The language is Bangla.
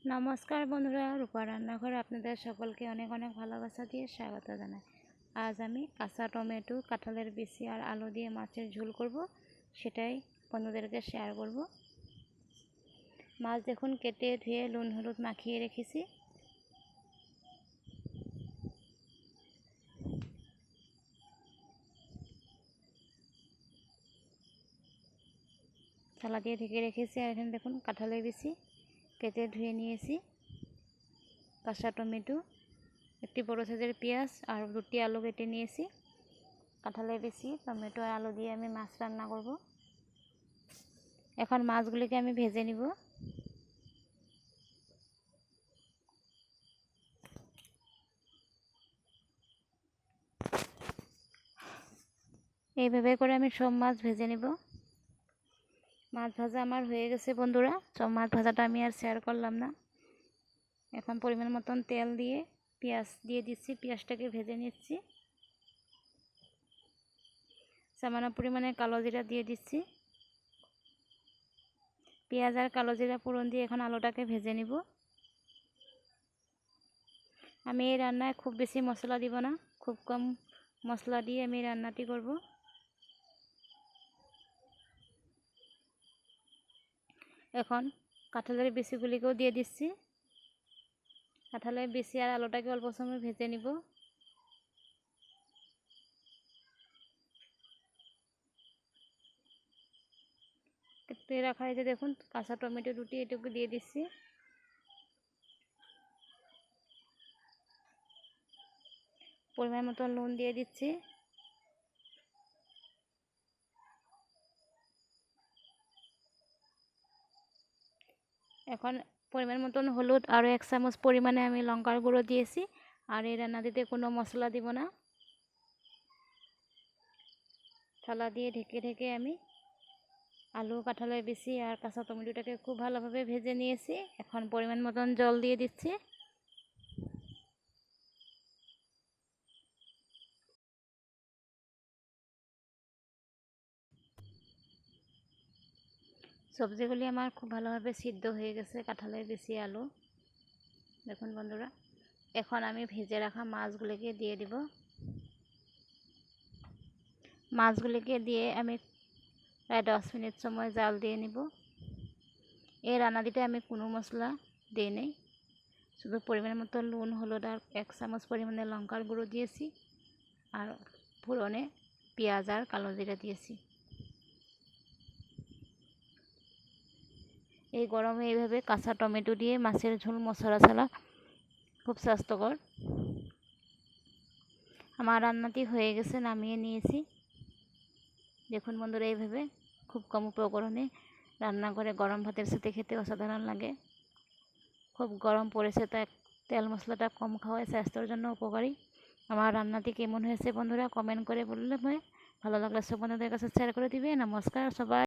নমস্কার বন্ধুরা, রূপা রান্নাঘরে আপনাদের সকলকে অনেক অনেক ভালোবাসা দিয়ে স্বাগত জানাই। আজ আমি কাঁচা টমেটো, কাঁঠালের বিচি আর আলু দিয়ে মাছের ঝোল করব, সেটাই বন্ধুদেরকে শেয়ার করব। মাছ দেখুন কেটে ধুয়ে নুন হলুদ মাখিয়ে রেখেছি। থালা দিয়ে ঢেকে রেখেছি। আর এখানে দেখুন কাঁঠালের বিচি কেটে ধুয়ে নিয়েছি, কাঁচা টমেটো, একটি বড় সাইজের পেঁয়াজ আর দুটি আলু কেটে নিয়েছি। কাঁঠালের বিচি, টমেটো আর আলু দিয়ে আমি মাছ রান্না করব। এখন মাছগুলিকে আমি ভেজে নিব। এইভাবে করে আমি সব মাছ ভেজে নিব। মাছ ভাজা আমার হয়ে গেছে বন্ধুরা। সব মাছ ভাজাটা আমি আর শেয়ার করলাম না। এখন পরিমাণ মতন তেল দিয়ে পেঁয়াজ দিয়ে দিচ্ছি, পেঁয়াজটাকে ভেজে নিচ্ছি। সামান্য পরিমাণে কালো জিরা দিয়ে দিচ্ছি। পেঁয়াজ আর কালো জিরা ফোড়ন দিয়ে এখন আলুটাকে ভেজে নিব। আমি এই রান্নায় খুব বেশি মশলা দিব না, খুব কম মশলা দিয়ে আমি রান্নাটি করব। এখন কাঁঠালের বিচিগুলিকেও দিয়ে দিচ্ছি। কাঁঠালের বিচি আর আলুটাকে অল্প সময় ভেজে নিব। কেটে রাখা এই যে দেখুন কাঁচা টমেটো দুটি, এটুকু দিয়ে দিচ্ছি। পরিমাণ মতো নুন দিয়ে দিচ্ছি। এখন পরিমাণ মতন হলুদ, আরও 1 চামচ পরিমাণে আমি লঙ্কার গুঁড়ো দিয়েছি। আর এই রান্নাটিতে কোনো মশলা দিব না। থালা দিয়ে ঢেকে আমি আলু, কাঁঠালের বিচি আর কাঁচা টমেটোটাকে খুব ভালোভাবে ভেজে নিয়েছি। এখন পরিমাণ মতন জল দিয়ে দিচ্ছি। সবজিগুলি আমার খুব ভালোভাবে সিদ্ধ হয়ে গেছে, কাঁঠালের বিচি, আলু। দেখুন বন্ধুরা, এখন আমি ভেজে রাখা মাছগুলিকে দিয়ে দিব। মাছগুলিকে দিয়ে আমি প্রায় 10 মিনিট সময় জাল দিয়ে নিব। এই রান্নাটিতে আমি কোনো মশলা দিই নেই, শুধু পরিমাণ মতো নুন, হলুদ আর 1 চামচ পরিমাণে লঙ্কার গুঁড়ো দিয়েছি। আর ফোড়নে পেঁয়াজ আর কালো জিরা দিয়েছি। এই গরমে এইভাবে কাঁচা টমেটো দিয়ে মাছের ঝোল, মশলা ছাড়া, খুব স্বাস্থ্যকর। আমার রান্নাটি হয়ে গেছে, নামিয়ে নিয়েছি। দেখুন বন্ধুরা, এইভাবে খুব কম উপকরণে রান্না করে গরম ভাতের সাথে খেতে অসাধারণ লাগে। খুব গরম পড়েছে, তাই তেল মশলাটা কম খাওয়ায় স্বাস্থ্যের জন্য উপকারী। আমার রান্নাটি কেমন হয়েছে বন্ধুরা কমেন্ট করে বললে ভালো লাগলে সব বন্ধুদের কাছে শেয়ার করে দিবে। নমস্কার সবাই।